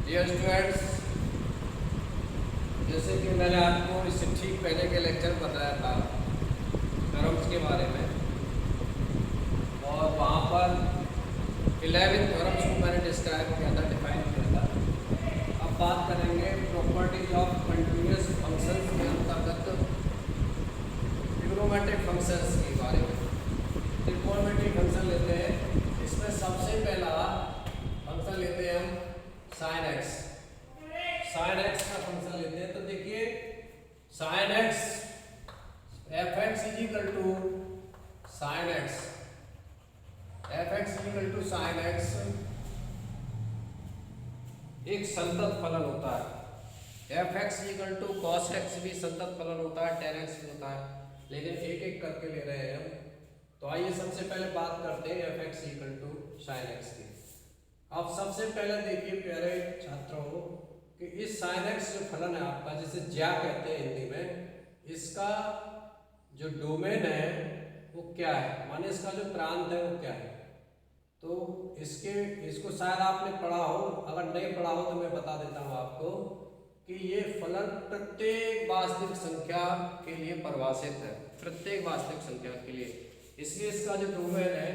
Dear students, जैसे कि मैंने आपको इससे ठीक पहले के लेक्चर बताया था थ्योरम्स के बारे में, और वहाँ पर 11 थ्योरम्स को मैंने डिस्क्राइब किया था, डिफाइन किया था। अब बात करेंगे प्रॉपर्टीज ऑफ कंटिन्यूअस फंक्शंस के अंतर्गत ट्रिग्नोमेट्रिक फंक्शंस के बारे में। ट्रिग्नोमेट्रिक फंक्शन लेते हैं, इसमें सबसे पहला फंक्शन लेते हैं हम साइन एक्स। साइन एक्स का फंक्शन लेते हैं, तो देखिए sine x f x is equal to sine x, f x is equal to sine x एक संतत फलन होता है। F x is equal to cos x भी संतत फलन होता है, टेन एक्स भी होता है, लेकिन एक एक करके ले रहे हैं हम। तो आइए सबसे पहले बात करते हैं f x equal to sine x की। अब सबसे पहले देखिए प्यारे छात्रों कि इस साइन एक्स जो फलन है आपका, जिसे ज्या कहते हैं हिंदी में, इसका जो डोमेन है वो क्या है, माने इसका जो प्रांत है वो क्या है। तो इसको शायद आपने पढ़ा हो, अगर नहीं पढ़ा हो तो मैं बता देता हूँ आपको कि ये फलन प्रत्येक वास्तविक संख्या के लिए परिभाषित है, प्रत्येक वास्तविक संख्या के लिए। इसलिए इसका जो डोमेन है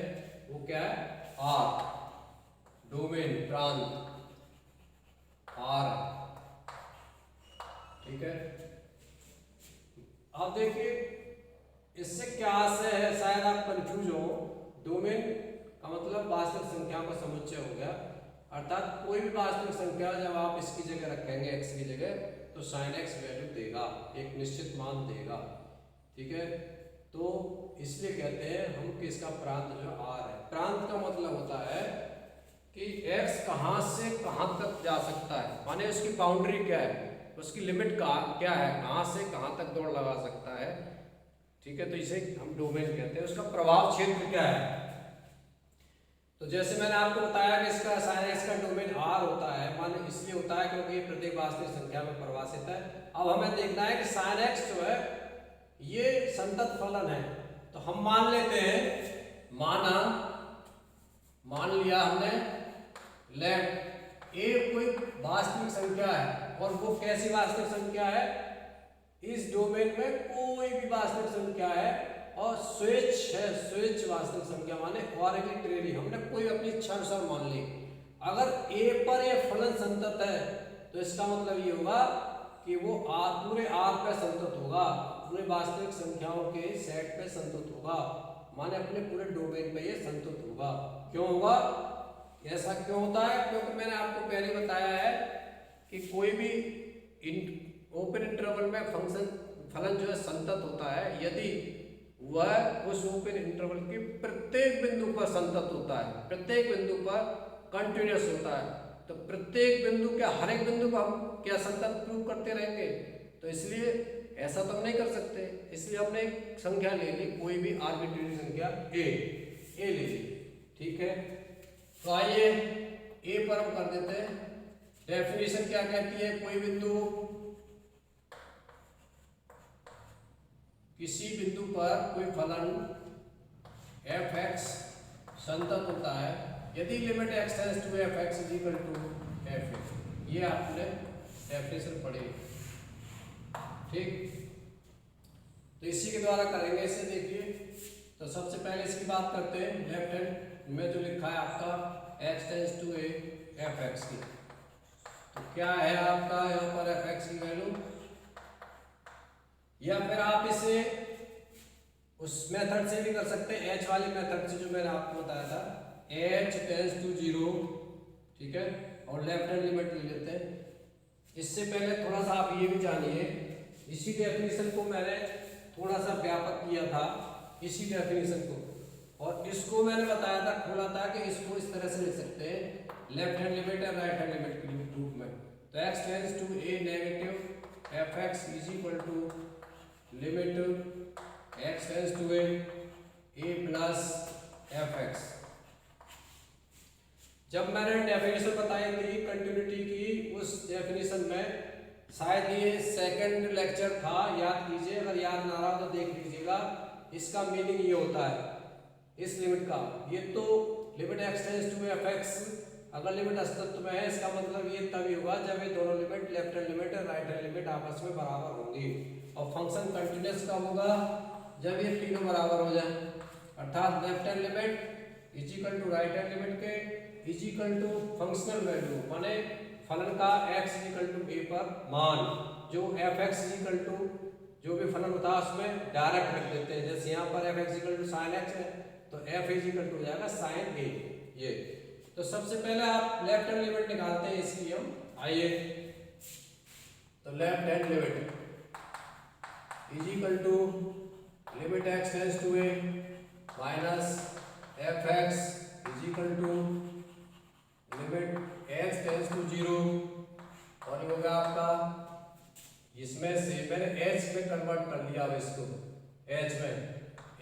वो क्या है, आर। डोमेन प्रांत आर, ठीक है। अब देखिए इससे क्या आशय है, शायद आप कंफ्यूज हो। डोमेन का मतलब वास्तविक संख्या का समुच्चय हो गया, अर्थात कोई भी वास्तविक संख्या जब आप इसकी जगह रखेंगे एक्स की जगह, तो साइन एक्स वैल्यू देगा, एक निश्चित मान देगा, ठीक है। तो इसलिए कहते हैं हम कि इसका प्रांत जो आर है। प्रांत का मतलब होता है कि x कहाँ से कहाँ तक जा सकता है, माने उसकी बाउंड्री क्या है, उसकी लिमिट क्या है, कहाँ से कहाँ तक दौड़ लगा सकता है, ठीक है। तो इसे हम डोमेन कहते हैं। उसका प्रभाव क्षेत्र क्या है, तो जैसे मैंने आपको बताया कि इसका साइन एक्स का डोमेन r होता है, माने इसलिए होता है क्योंकि ये प्रत्येक वास्तविक संख्या में परिभाषित है। अब हमें देखना है कि साइन एक्स जो है ये संतत फलन है। तो हम मान लेते हैं, मान लिया हमने लेट ए कोई वास्तविक संख्या है, और वो कैसी वास्तविक संख्या है, इस डोमेन में कोई भी वास्तविक संख्या है और स्वेच्छ है, स्वेच्छ वास्तविक संख्या माने आर्बिट्रेरी, हमने कोई अपनी इच्छा अनुसार मान ली। अगर ए पर ये फलन संतत है तो इसका मतलब ये होगा कि वो पूरे आर पे संतत होगा, पूरे वास्तविक संख्याओं के सेट पे संतत होगा, माने अपने पूरे डोमेन पे ये संतत होगा। क्यों होगा, ऐसा क्यों होता है, क्योंकि मैंने आपको पहले बताया है कि कोई भी ओपन इंटरवल में फलन जो है संतत होता है यदि वह उस ओपन इंटरवल के प्रत्येक बिंदु पर संतत होता है, प्रत्येक बिंदु पर कंटिन्यूअस होता है। तो प्रत्येक बिंदु के हर एक बिंदु पर हम क्या संतत प्रूव करते रहेंगे, तो इसलिए ऐसा तो हम नहीं कर सकते। इसलिए हमने एक संख्या ले ली, कोई भी आर्बिट्रेरी संख्या ए ले ली, ठीक है। तो आइए ए पर हम कर देते हैं। डेफिनेशन क्या कहती है, कोई बिंदु, किसी बिंदु पर कोई फलन एफ एक्स संतत होता है यदि limit x tends to f x is equal to f a. ये आपने डेफिनेशन पढ़ी, ठीक। तो इसी के द्वारा करेंगे इसे। देखिए तो सबसे पहले इसकी बात करते हैं। लेफ्ट हैंड में जो लिखा है आपका x tends to a f x की, तो क्या है आपका यहाँ पर एफ एक्स की वैल्यू, या फिर आप इसे उस मेथड से भी कर सकते हैं, एच वाली मेथड से जो मैंने आपको बताया था, एच टेंड्स टू 0, ठीक है, और लेफ्ट हैंड लिमिट ले लेते हैं। इससे पहले थोड़ा सा आप ये भी जानिए, इसी डेफिनेशन को मैंने थोड़ा सा व्यापक किया था, इसी डेफिनेशन को, और इसको मैंने बताया था, खोला था कि इसको इस तरह से लिख सकते हैं, लेफ्ट हैंड लिमिट और राइट हैंड लिमिट के रूप में। तो x tends to a negative f x is equal to limit x tends to a plus f x. जब मैंने डेफिनेशन बताई थी कंटिन्यूटी की, उस डेफिनेशन में शायद ये सेकंड लेक्चर था, याद कीजिए, अगर याद ना रहा तो देख लीजिएगा। इसका मीनिंग ये होता है इस लिमिट का, ये तो limit x tends to f x, अगर लिमिट अस्तित्व में है इसका मतलब ये तभी होगा जब ये दोनों लिमिट लेफ्ट हैंड लिमिट और राइट हैंड लिमिट आपस में बराबर होंगी। और फंक्शन कंटिन्यूअस कब होगा? जब ये तीनों बराबर हो जाए, अर्थात left hand limit is equal to right hand limit के is equal to functional value माने फलन का x is equal to a पर मान, जो f(x) इज इक्वल टू जो भी फलन होता है उसमें डायरेक्ट रख देते हैं। जैसे यहाँ पर f(x) equal to sin x है तो f इज इक्वल टू हो जाएगा sin a। ये तो सबसे पहले आप लेफ्ट हैंड लिमिट निकालते हैं इसकी हम, आइए। तो left hand limit is equal to limit x tends to a minus f(x) is equal to limit x tends to 0 और ये होगा आपका, इसमें से मैंने h में कन्वर्ट कर लिया, अब इसको h में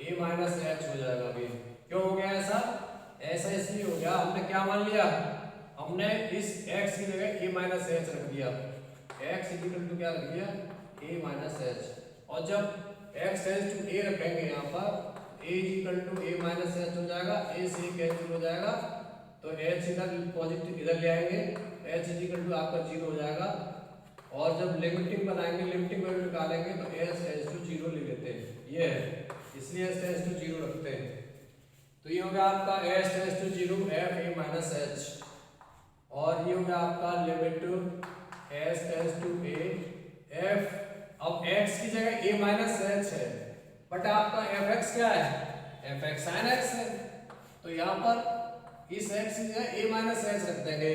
a माइनस h हो जाएगा। अभी क्यों हो गया ऐसा? ऐसा इसलिए हो गया, हमने क्या मान लिया, हमने इस x की जगह a माइनस h रख दिया। x इक्वल टू क्या रख दिया? a minus h। और जब x टेंड्स टू a रखेंगे यहाँ पर a equal to a minus h हो जाएगा, a से कैंसिल हो जाएगा तो h इधर पॉजिटिव इधर ले आएंगे, h इक्वल टू आपका 0 हो जाएगा। और जब लिमिटिंग बनाएंगे, लिमिटिंग वैल्यू निकालेंगे तो s टेंड्स टू 0 ले लेते हैं, ये है, इसलिए s टेंड्स टू 0 रखते हैं। तो ये होगा आपका s tends to 0 f a minus h, और ये होगा आपका limit s tends to a f। अब x की जगह a माइनस h है, बट आपका f(x) क्या है? f(x) sin x है, तो यहाँ पर इस x की जगह a माइनस h रख देंगे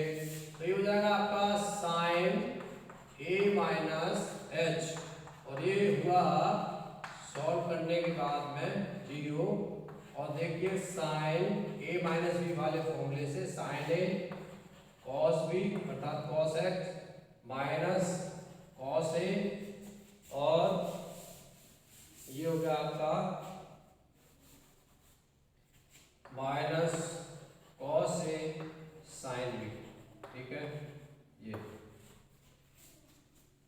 तो ये हो जाएगा आपका sin a माइनस h, और ये हुआ सॉल्व करने के बाद में 0। और देखिए sin a माइनस b वाले फॉर्मूले से sin a cos b अर्थात cos x minus cos a, और ये हो गया आपका minus cos a sin b, ठीक है। ये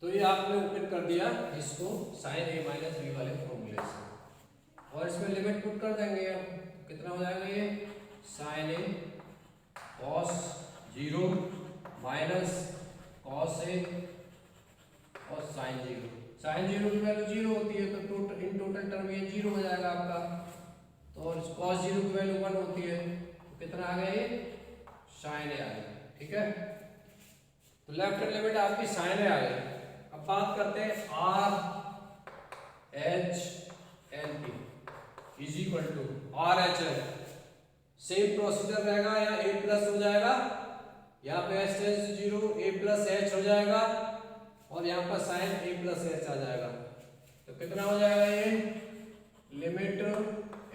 तो ये आपने ओपन कर दिया इसको sin a माइनस b वाले फॉर्मूले से, और इसमें लिमिट पुट कर देंगे। अब कितना हो जाएगा ये sin a cos 0 minus cos a और sin 0। sin 0 की वैल्यू 0 होती है तो इन टोटल टर्म ये 0 हो जाएगा आपका, तो और cos 0 की वैल्यू 1 होती है तो कितना आ गया ये sin a आ गया, ठीक है। तो लेफ्ट हैंड लिमिट आपकी sin a आ गई। अब बात करते हैं r h l की is equal to r h l। Same procedure रहेगा, यहाँ a प्लस हो जाएगा, यहाँ पे h tends to 0 a plus h हो जाएगा, और यहाँ पर sin a प्लस h आ जाएगा। तो कितना हो जाएगा ये limit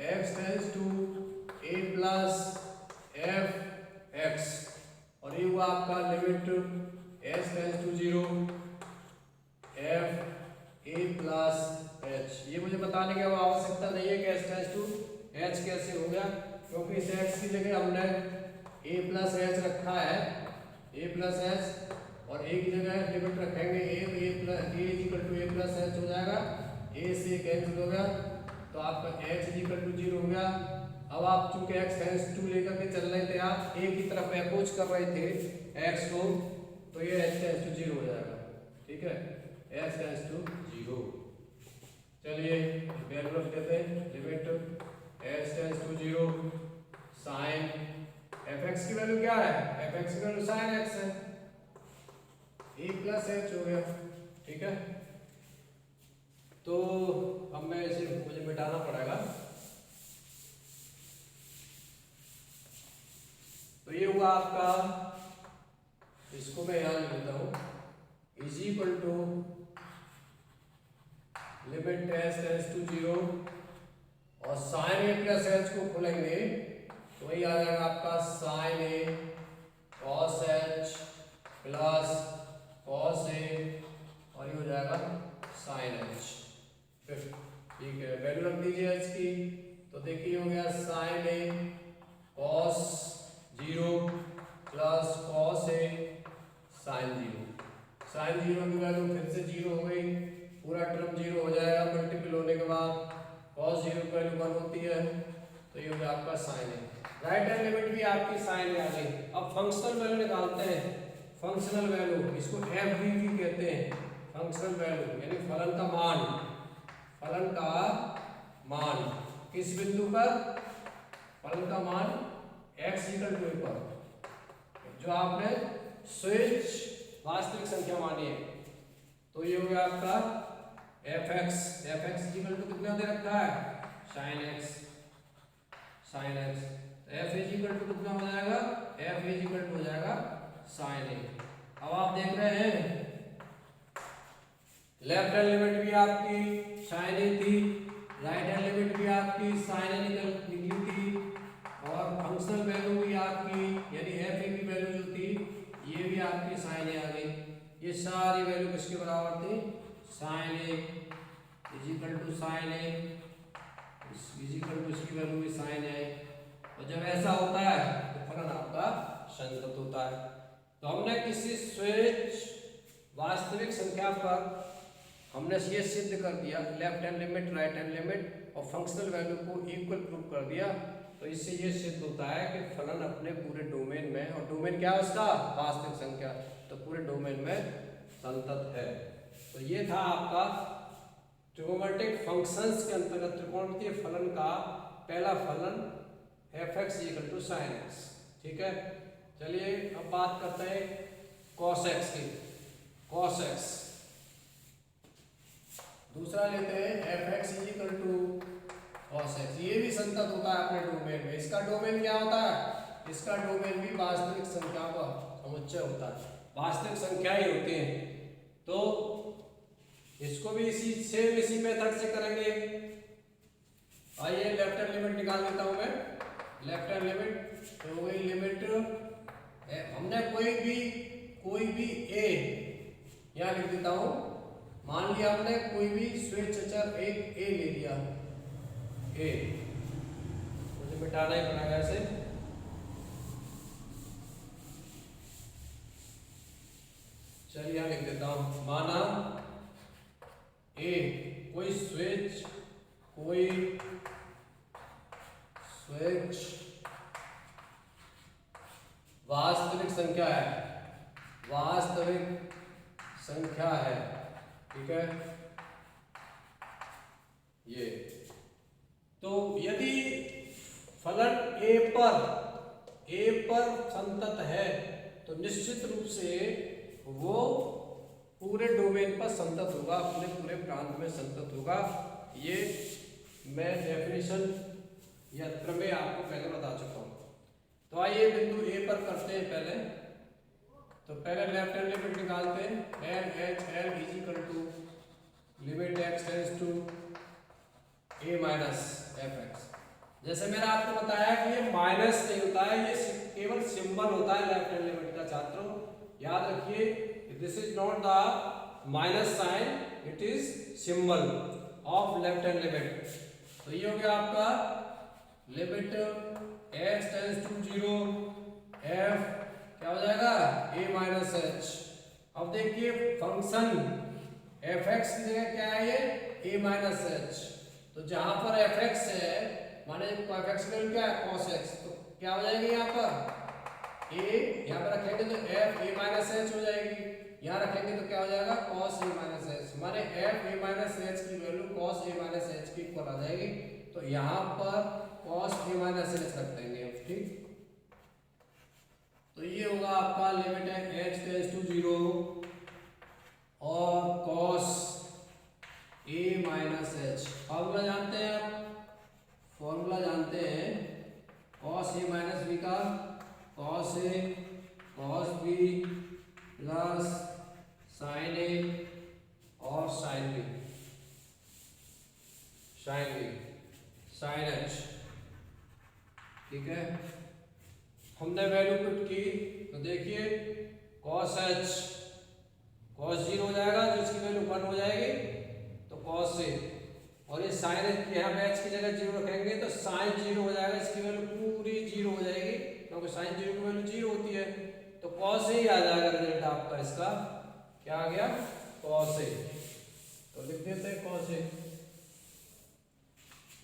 x tends to a plus f x, और ये हुआ आपका limit s tends to 0 f a plus h। ये मुझे बताने की आवश्यकता नहीं है कि s टेंड्स टू h कैसे हो गया, क्योंकि इस x की जगह हमने a प्लस h रखा है, a प्लस h, और a की जगह लिमिट रखेंगे a equal to a plus h हो जाएगा, a से कैंसिल हो गया तो आपका h इक्वल टू 0 हो गया। अब आप चूंकि x टेंड्स टू लेकर के चल रहे थे, आप a की तरफ अप्रोच कर रहे थे x को, तो ये h टेंड्स टू 0 हो जाएगा, ठीक है, h टेंड्स टू 0। चलिए वैल्यू रख देते हैं, limit h tends to 0 sin f(x) की वैल्यू क्या है? f(x) की वैल्यू sin x है, a प्लस h हो गया, ठीक है। तो अब मैं इसे मुझे मिटाना पड़ेगा, तो ये हुआ आपका, इसको मैं यहाँ लिख देता हूँ is equal to limit h tends to 0 और sin a प्लस h को खोलेंगे तो वही आ जाएगा आपका sin a cos h plus cos a, और ये हो जाएगा sin h, ठीक है। वैल्यू रख दीजिए h की, तो देखिए हो गया sin a cos 0 plus cos a sin 0। sin 0 की वैल्यू फिर से 0 हो गई, पूरा टर्म 0 हो जाएगा मल्टीपल होने के बाद, cos 0 की वैल्यू 1 होती है, तो ये हो गया आपका sin a। Right hand limit भी आपकी sin a आ गई। अब फंक्शनल वैल्यू निकालते हैं, फंक्शनल वैल्यू, इसको एफवीवी कहते हैं, फंक्शनल वैल्यू यानी फलन का मान, फलन का मान किस बिंदु पर, फलन का मान x इक्वल टू पर, जो आपने स्विच वास्तविक संख्या मानी है। तो ये हो गया आपका fx, fx इक्वल टू कितना दे रखा है, sin x, sin x, f equal to कितना हो जाएगा, f इक्वल टू हो जाएगा sin a। अब आप देख रहे हैं लेफ्ट हैंड लिमिट भी आपकी sin a थी, राइट हैंड लिमिट भी आपकी sin a निकली थी, और फंक्शनल वैल्यू भी आपकी यानी f की वैल्यू जो थी ये भी आपकी sin a आ गई। ये सारी वैल्यू किसके बराबर थी, sin a is equal to sin a is equal to इसकी वैल्यू भी sin a। और जब ऐसा होता है तो फलन आपका संतत होता है। तो हमने किसी स्विच वास्तविक संख्या पर हमने ये सिद्ध कर दिया, left hand limit right hand limit और फंक्शनल वैल्यू को इक्वल प्रूव कर दिया। तो इससे ये सिद्ध होता है कि फलन अपने पूरे डोमेन में, और डोमेन क्या है उसका, वास्तविक संख्या, तो पूरे डोमेन में संतत है। तो ये था आपका ट्रिगोनोमेट्रिक फंक्शंस के अंतर्गत त्रिकोणमितीय फलन का पहला फलन fx equal to sin x। ठीक है, चलिए अब बात करते हैं cos x की। cos x दूसरा लेते हैं fx equal to cos x। ये भी संतत होता है अपने डोमेन में। इसका डोमेन क्या होता है, इसका डोमेन भी वास्तविक संख्या का समुच्चय होता है, वास्तविक संख्या ही होती है। तो इसको भी इसी मेथड से करेंगे। आइए लेफ्ट हैंड लिमिट निकाल देता हूं मैं। लेफ्ट हैंड लिमिट तो वही लिमिट हमने कोई भी a यहाँ लिख देता हूं। मान लिया हमने कोई भी स्वेच्छ अचर एक a ले लिया, a मुझे मिटाना ही पड़ेगा ऐसे। चलिए यहाँ लिख देता हूं, माना a कोई स्वेच्छ वास्तविक संख्या है, वास्तविक संख्या है। ठीक है, ये तो यदि फलन a पर संतत है तो निश्चित रूप से वो पूरे डोमेन पर संतत होगा, अपने पूरे प्रांत में संतत होगा। ये मैं डेफिनेशन या प्रमेय आपको पहले बता चुका हूं। तो आइए बिंदु a पर करते हैं पहले। तो पहले लेफ्ट हैंड लिमिट निकालते हैं, LHL is equal to limit x tends to a minus fx। जैसे मैंने आपको बताया कि ये माइनस नहीं होता है, ये केवल सिंबल होता है लेफ्ट हैंड लिमिट का। छात्रों याद रखिए, this is not the minus sign, it is symbol of left hand limit. तो ये हो गया आपका limit x tends to 0 f क्या हो जाएगा a माइनस h। अब देखिए फंक्शन fx की जगह क्या है, ये a माइनस h। तो जहां पर fx है माने fx की वैल्यू क्या है cos x, तो क्या हो जाएगी यहाँ पर a, यहाँ पर रखेंगे तो f a माइनस h हो जाएगी, यहाँ रखेंगे तो क्या हो जाएगा cos a माइनस h, माने f a माइनस h की value cos a minus h के इक्वल आ जाएगी। तो यहाँ पर cos a माइनस h रख देंगे। ठीक, तो ये होगा आपका लिमिट है h टेंड्स टू 0 और cos a minus h। Formula जानते हैं आप, फॉर्मूला जानते हैं cos a माइनस b का, cos a cos b plus sin a और sin b, sin b sin h। ठीक है, हमने वैल्यू पुट की तो देखिए cos h cos 0 हो जाएगा, तो इसकी वैल्यू 1 हो जाएगी, तो cos a, और ये sin h यहाँ पे h की जगह 0 रखेंगे तो sin 0 हो जाएगा, इसकी वैल्यू पूरी 0 हो जाएगी, क्योंकि sin 0 की वैल्यू 0 होती है। तो cos a ही आ जाएगा रिजल्ट आपका, इसका क्या आ गया cos a। तो लिख देते हैं cos a,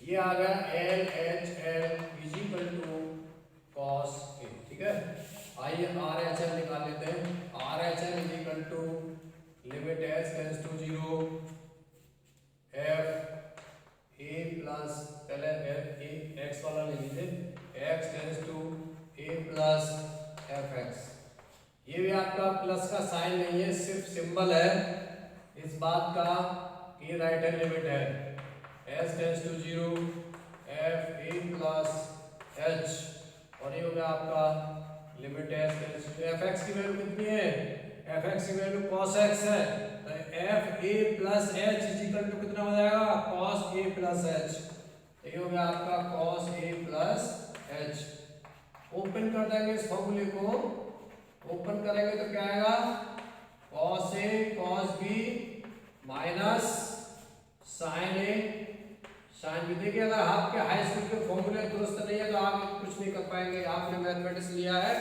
ये आ गया LHL is equal to cos a। ठीक है, आइए RHL निकाल लेते हैं। RHL is equal to limit h tends to 0 f a plus, पहले f a x वाला ले लीजिए, x tends to a plus fx। ये भी आपका प्लस का साइन नहीं है, सिर्फ सिंबल है इस बात का कि राइट हैंड लिमिट है। s tends to 0 f a plus h, और ये हो गया आपका limit s tends to fx की वैल्यू कितनी है, fx की वैल्यू cos x है, तो f a plus h is equal to कितना हो जाएगा, cos a प्लस h। ये हो गया आपका cos a plus h। Open कर देंगे इस फॉर्मूले को, ओपन करेंगे तो क्या आएगा, cos a cos b minus sin a sin b। देखिए अगर आपके हाई स्कूल के फॉर्मूले दुरुस्त नहीं है तो आप कुछ नहीं कर पाएंगे। आपने मैथमेटिक्स लिया है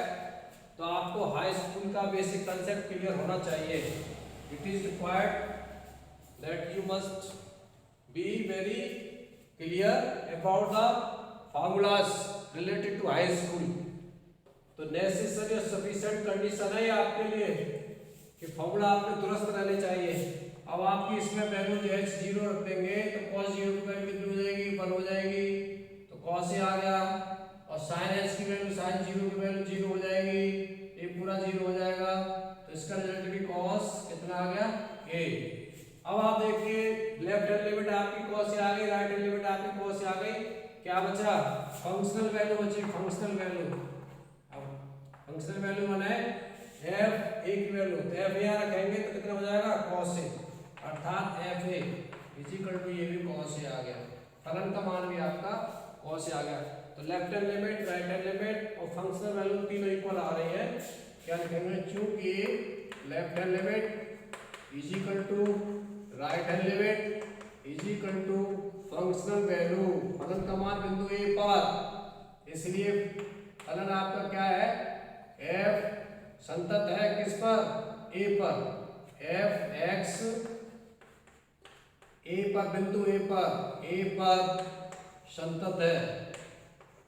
तो आपको हाई स्कूल का बेसिक कंसेप्ट क्लियर होना चाहिए। It is required that you must be very clear about the formulas related to high school. तो नेसेसरी और सफिशिएंट कंडीशन है आपके लिए कि फॉर्मूला आपके दुरुस्त रहने चाहिए। अब आपकी इसमें वैल्यू जो है 0 रख देंगे तो cos 0 की वैल्यू कितनी हो जाएगी, 1 हो जाएगी, तो cos a आ गया, और sin h की वैल्यू sin 0 की वैल्यू 0 हो जाएगी, ये पूरा 0 हो जाएगा, तो इसका रिजल्ट भी cos कितना आ गया a। अब आप देखिए लेफ्ट हैंड लिमिट आपकी cos a आ गई, राइट हैंड लिमिट आपकी cos a आ गई, क्या बचा, फंक्शनल वैल्यू बची, फंक्शनल वैल्यू। अब फंक्शनल वैल्यू माने f a की वैल्यू, तो f यहाँ रखेंगे तो कितना हो जाएगा cos a, अर्थात f a is equal to ये भी cos a आ गया, फलन का मान भी आपका cos a आ गया। तो left hand limit, right hand limit और फंक्शनल वैल्यू तीनों इक्वल आ रही है, क्या लिखेंगे, चूंकि left hand limit is equal to right hand limit is equal to functional value, फलन का मान बिंदु a पर, इसलिए फलन आपका क्या है, f संतत है किस पर, a पर, f x a पर, बिंदु a पर संतत है।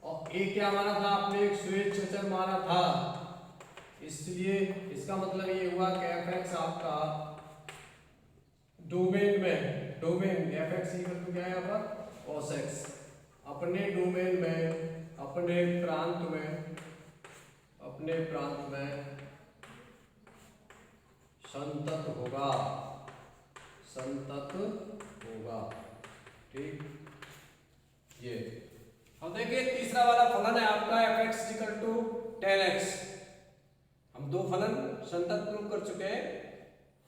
और a क्या माना था आपने, एक स्वेच्छाचर माना था, इसलिए इसका मतलब ये हुआ कि fx आपका डोमेन में, डोमेन fx इक्वल टू क्या है यहाँ पर cos x, अपने डोमेन में, अपने प्रांत में, अपने प्रांत में संतत होगा, संतत होगा, ठीक। ये अब देखिए तीसरा वाला फलन है आपका fx equal to tan x। हम दो फलन संतत प्रूव कर चुके हैं,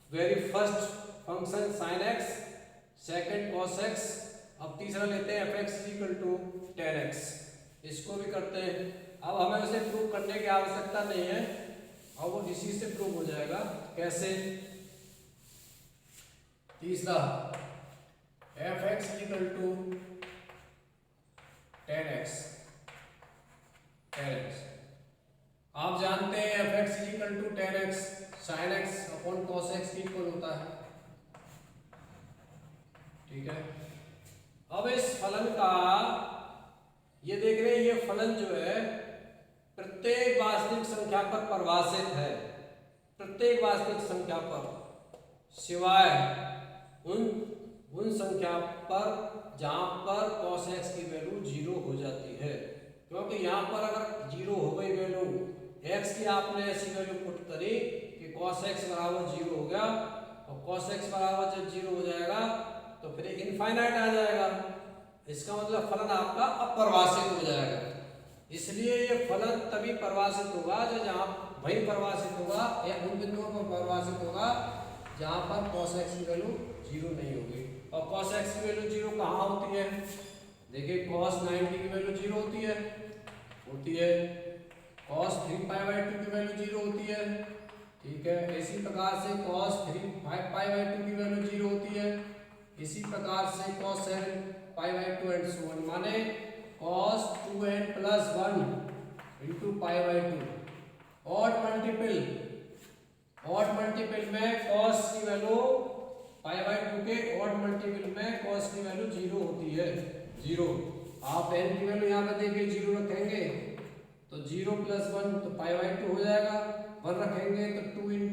very first function sin x, second cos x, अब तीसरा लेते हैं fx equal to tan x, इसको भी करते हैं। अब हमें उसे प्रूव करने की आवश्यकता नहीं है, अब वो इसी से प्रूव हो जाएगा। कैसे, तीसरा fx equal to tan x, tan x आप जानते हैं fx equal to tan x sin x upon cos x के इक्वल होता है, ठीक है। अब इस फलन का, ये देख रहे हैं, ये फलन जो है प्रत्येक वास्तविक संख्या पर परिभाषित है, प्रत्येक वास्तविक संख्या पर, सिवाय उन संख्या पर जहां पर cos x की वैल्यू 0 हो जाती है, क्योंकि यहाँ पर अगर 0 हो गई वैल्यू x की, आपने ऐसी वैल्यू पुट करी कि cos x बराबर 0 हो गया, और cos x बराबर जब 0 हो जाएगा तो फिर इनफाइनाइट आ जाएगा, इसका मतलब फलन आपका अपरिभाषित हो जाएगा। इसलिए ये फलन तभी परिभाषित होगा जो जहाँ वही परिभाषित होगा या उन बिंदुओं पर परिभाषित होगा जहाँ पर cos x की वैल्यू 0 नहीं होगी। और cos x की वैल्यू 0 कहाँ होती है, देखिए cos 90 की वैल्यू 0 होती है, cos 3π/2 की वैल्यू 0 होती है, ठीक है। इसी प्रकार से cos 3π/2 की वैल्यू 0 होती है, इसी प्रकार से cos 7π/2 एंड सो ऑन, माने cos 2n + 1 × π/2। ऑड मल्टीपल में cos की वैल्यू π/2 के ऑड मल्टीपल में cos की वैल्यू 0 होती है, 0। आप n की वैल्यू यहाँ पे देखिए 0 रखेंगे तो 0 + 1 तो π/2 हो जाएगा, 1 रखेंगे तो 2 × 1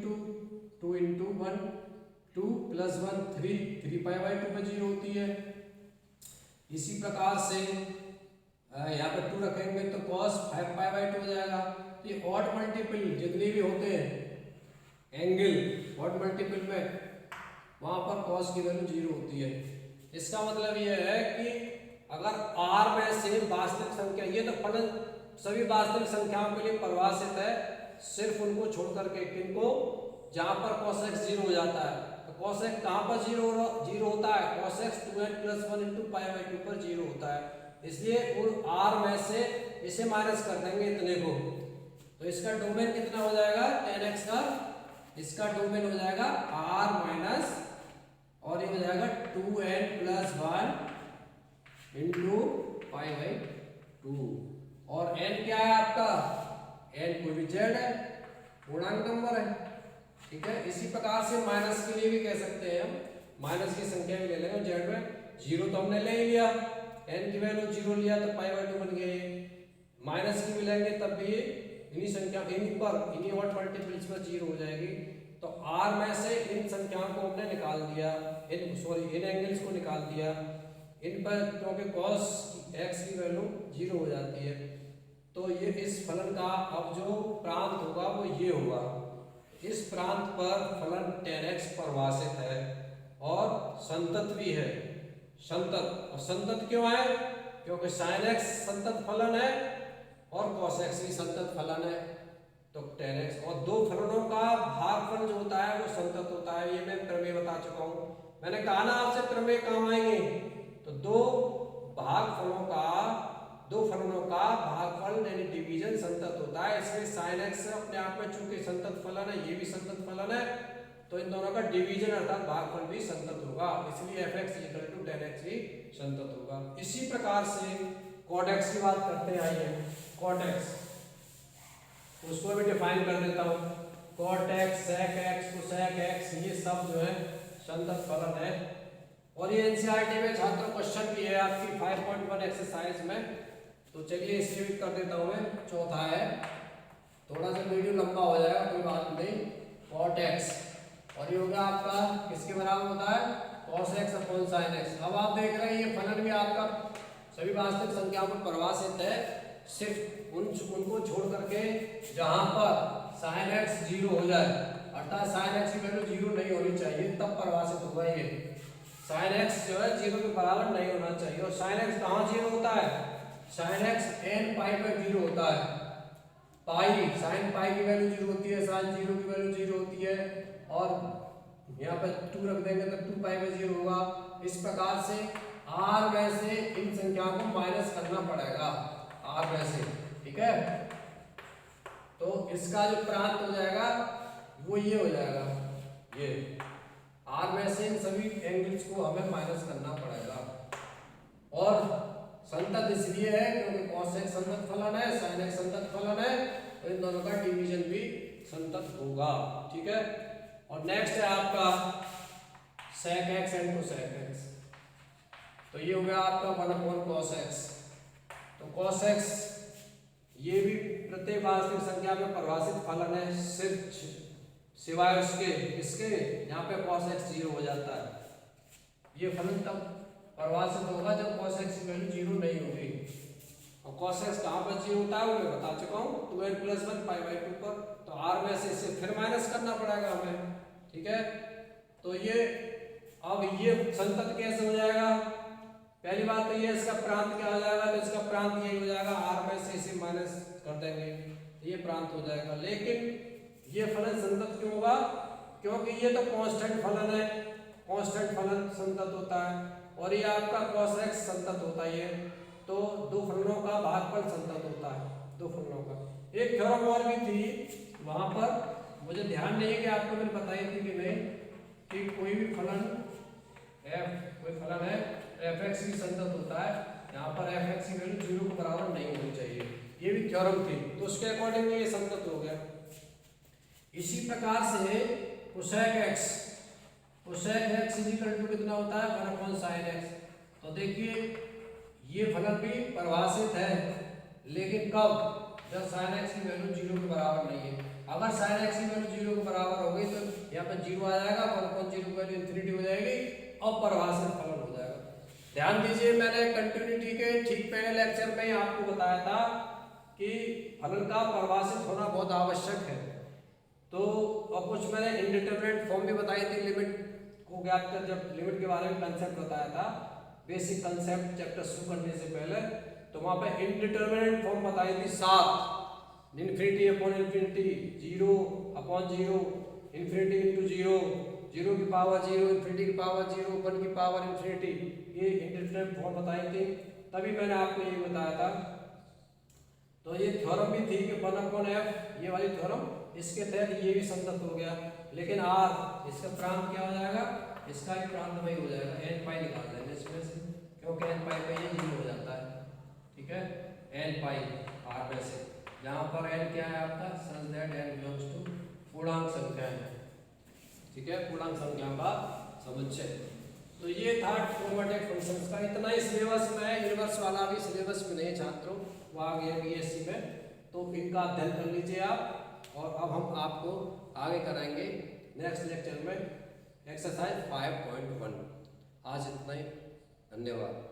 2 + 1 3 3π/2 पे 0 होती है। इसी प्रकार से यहाँ पे 2 रखेंगे तो cos 5π/2 हो जाएगा। ये ऑड मल्टीपल जितने भी होते हैं एंगल ऑड मल्टीपल में वहां पर cos की वैल्यू 0 होती है। इसका मतलब यह है कि अगर r में से वास्तविक संख्या, ये तो फलन सभी वास्तविक संख्याओं के लिए परिभाषित है, सिर्फ उनको छोड़ करके किनको, जहां पर cos x 0 हो जाता है। तो cos x कहां पर 0 होता है, cos x 2n + 1 × π/2 पर 0 होता है। इसलिए उन r में से इसे माइनस कर देंगे इतने को, तो इसका डोमेन कितना हो जाएगा tan x का, इसका डोमेन हो जाएगा r माइनस, और ये हो जाएगा 2n + 1 × π/2। और n क्या है आपका, n कोई भी z है, पूर्णांक नंबर है, ठीक है। इसी प्रकार से माइनस के लिए भी कह सकते हैं हम, माइनस की संख्या भी ले लेंगे z में। 0 तो हमने ले ही लिया, n की वैल्यू 0 लिया तो π/2 बन गए। माइनस की भी लेंगे तब भी इन्हीं संख्या इन्हीं ऑड मल्टीपल्स पर 0 हो जाएगी। तो r में से इन संख्याओं को हमने निकाल दिया, इन एंगल्स को निकाल दिया, इन पर क्योंकि cos x की वैल्यू 0 हो जाती है। तो ये इस फलन का अब जो प्रांत होगा वो ये होगा, इस प्रांत पर फलन tan x परिभाषित है और संतत भी है। संतत, और संतत क्यों है, क्योंकि sin x संतत फलन है और cos x भी संतत फलन है। तो tan x और दो फलनों का भागफल जो होता है वो संतत होता है। ये मैं प्रमेय बता चुका हूँ। मैंने कहा ना आपसे प्रमेय काम आएंगे, तो दो फलनों का भागफल यानी डिवीजन संतत होता है। इसमें sin x अपने आप में चूंकि संतत फलन है, ये भी संतत फलन है, तो इन दोनों का डिवीजन अर्थात भागफल भी संतत होगा, इसलिए fx = tan x भी संतत होगा। इसी प्रकार से cot x की बात करते हैं। आइए cot x, उसको भी डिफाइन कर देता हूँ। cot x, sec x, cosec x, ये सब जो है संतत फलन है। और ये एनसीईआरटी में छात्रों क्वेश्चन भी है आपकी 5.1 एक्सरसाइज में, तो चलिए इसे भी कर देता हूँ मैं। चौथा है, थोड़ा सा वीडियो लंबा हो जाएगा, कोई बात नहीं। cot x, और ये होगा आपका किसके बराबर होता है, cos x / sin x। अब आप देख रहे हैं ये फलन भी आपका सभी वास्तविक संख्याओं पर परिभाषित है, सिर्फ उनको छोड़ करके जहां पर sin x 0 हो जाए, अर्थात sin x की वैल्यू 0 नहीं होनी चाहिए, तब परिभाषित होगा ये। sin x जो है 0 के बराबर नहीं होना चाहिए। और sin x कहाँ 0 होता है, sin x n/0 होता है। पाई, sin पाई की वैल्यू 0 होती है, sin 0 की वैल्यू 0 होती है, और यहाँ पे 2 रख देंगे तो 2π/0 होगा। इस प्रकार से r में से इन संख्याओं को माइनस करना पड़ेगा, r में से, ठीक है। तो इसका जो प्रांत हो जाएगा वो ये हो जाएगा, ये r में से इन सभी एंगल्स को हमें माइनस करना पड़ेगा। और संतत इसलिए है क्योंकि cos x संतत फलन है, sin x संतत फलन है, तो इन दोनों का डिवीजन भी संतत होगा, ठीक है। और नेक्स्ट है आपका sec x and cosec x। तो ये हो गया आपका 1/cos x। तो cos x ये भी प्रत्येक वास्तविक संख्या में परिभाषित फलन है, सिर्फ सिवाय उसके इसके यहाँ पे cos x 0 हो जाता है। ये फलन तब परिभाषित होगा जब cos x की वैल्यू 0 नहीं होगी। और cos x कहाँ पर 0 होता है वो मैं बता चुका हूँ, 2n + 1 π/2 पर। तो r में से इसे फिर माइनस करना पड़ेगा हमें, ठीक है। तो ये अब ये संतत कैसे हो जाएगा, पहली बात तो ये इसका प्रांत क्या हो जाएगा, तो इसका प्रांत ये हो जाएगा, r में से इसे माइनस कर देंगे, ये प्रांत हो जाएगा। लेकिन ये फलन संतत क्यों होगा, क्योंकि ये तो कांस्टेंट फलन है, कांस्टेंट फलन संतत होता है, और ये आपका cos x संतत होता है। तो दो फलनों का भागफल संतत होता है, दो फलनों का। एक थ्योरम और भी थी, वहां पर मुझे ध्यान नहीं है कि आपको मैंने बताई थी कि नहीं, कि कोई भी फलन कोई फलन है fx भी संतत होता है, यहाँ पर fx की वैल्यू 0 के बराबर नहीं होनी चाहिए, ये भी थ्योरम थी, तो उसके अकॉर्डिंग ये संतत हो गया। इसी प्रकार से cosec x कितना होता है, 1/sin x। तो देखिए ये फलन भी परिभाषित है, लेकिन कब, जब sin x की वैल्यू 0 के बराबर नहीं है। अगर sin x की वैल्यू 0 के बराबर हो गई तो यहाँ पर 0 आ जाएगा, 1/0 की वैल्यू इंफिनिटी हो जाएगी और परिभाषित फलन हो जाएगा। ध्यान दीजिए, मैंने कंटिन्यूटी के ठीक पहले लेक्चर में ही आपको बताया था कि फलन का परिभाषित होना बहुत आवश्यक है। तो और कुछ मैंने इनडिटरमिनेट फॉर्म भी बताई थी लिमिट को ज्ञात कर, जब लिमिट के बारे में कंसेप्ट बताया था, बेसिक कंसेप्ट चैप्टर शुरू करने से पहले, तो वहाँ पे इनडिटरमिनेट फॉर्म बताई थी 7, infinity upon infinity, 0 upon 0, infinity into 0, 0 की पावर 0, इन्फिनिटी की पावर 0, 1 की पावर इन्फिनिटी, ये इनडिटरमिनेट फॉर्म बताई थी। तभी मैंने आपको ये बताया था। तो ये थ्योरम भी थी कि 1/f, ये वाली थ्योरम, इसके तहत ये भी संतत हो गया। लेकिन r इसका प्रांत क्या हो जाएगा, इसका भी प्रांत वही हो जाएगा, n पाई निकाल देंगे इसमें से, क्योंकि n पाई पे ये 0 हो जाता है। ठीक है, n पाई r में से, जहाँ पर n क्या है आपका, such that n belongs to पूर्णांक संख्या है। ठीक है, पूर्णांक संख्या का समुच्चय। तो ये था ट्रिग्नोमेट्रिक फंक्शंस का। इतना ही सिलेबस में, यूनिवर्स वाला भी सिलेबस में नहीं छात्रों, वो आ गया बीएससी में, तो इनका अध्ययन कर लीजिए आप। और अब हम आपको आगे कराएंगे नेक्स्ट लेक्चर में एक्सरसाइज 5.1। आज इतना ही, धन्यवाद।